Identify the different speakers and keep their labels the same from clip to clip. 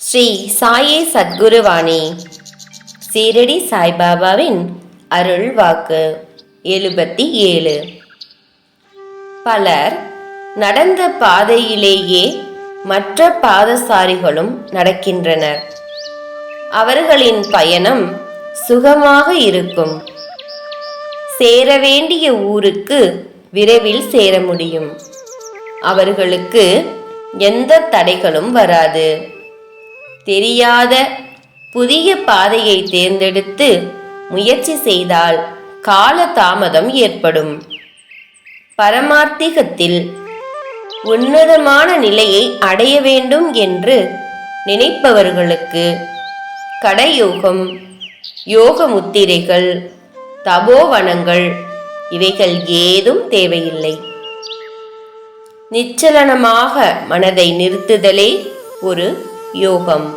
Speaker 1: ஸ்ரீ சாயி சத்குருவாணி சீரடி சாய்பாபாவின் அருள் வாக்கு 77. பலர் நடந்த பாதையிலேயே மற்ற பாதசாரிகளும் நடக்கின்றனர். அவர்களின் பயணம் சுகமாக இருக்கும். சேர வேண்டிய ஊருக்கு விரைவில் சேர முடியும். அவர்களுக்கு எந்த தடைகளும் வராது. தெரியாத புதிய பாதையை தேர்ந்தெடுத்து முயற்சி செய்தால் கால தாமதம் ஏற்படும். பரமார்த்திகத்தில் உன்னதமான நிலையை அடைய வேண்டும் என்று நினைப்பவர்களுக்கு கடயோகம், யோக முத்திரைகள், தபோவனங்கள் இவைகள் ஏதும் தேவையில்லை. நிச்சலனமாக மனதை நிறுத்துதலே ஒரு யோகம்.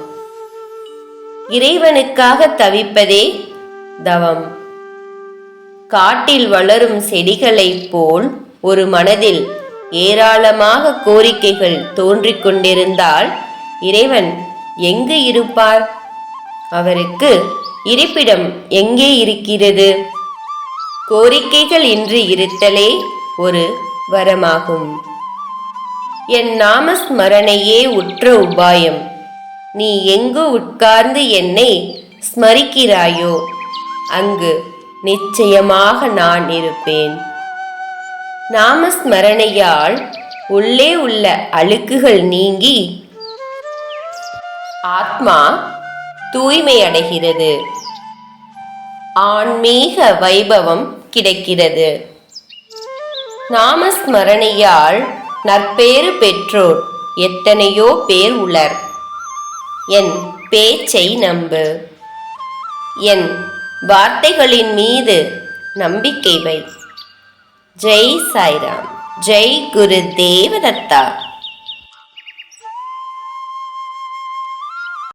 Speaker 1: இறைவனுக்காக தவிப்பதே தவம். காட்டில் வளரும் செடிகளைப் போல் ஒரு மனதில் ஏராளமாக கோரிக்கைகள் தோன்றிக் கொண்டிருந்தால் இறைவன் எங்கு இருப்பார்? அவருக்கு இருப்பிடம் எங்கே இருக்கிறது? கோரிக்கைகள் இன்றி இருத்தலே ஒரு வரமாகும். என் நாமஸ்மரணையே உற்ற உபாயம். நீ எங்கு உட்கார்ந்து என்னை ஸ்மரிக்கிறாயோ அங்கு நிச்சயமாக நான் இருப்பேன். நாமஸ்மரணையால் உள்ளே உள்ள அழுக்குகள் நீங்கி ஆத்மா தூய்மையடைகிறது. ஆன்மீக வைபவம் கிடைக்கிறது. நாமஸ்மரணையால் நற்பேறு பெற்றோர் எத்தனையோ பேர் உளர். என் பேச்சை நம்பு. என் வார்த்தைகளின் மீது நம்பிக்கை வை. ஜெய் சாய்ராம். ஜெய் குரு தேவதத்தா.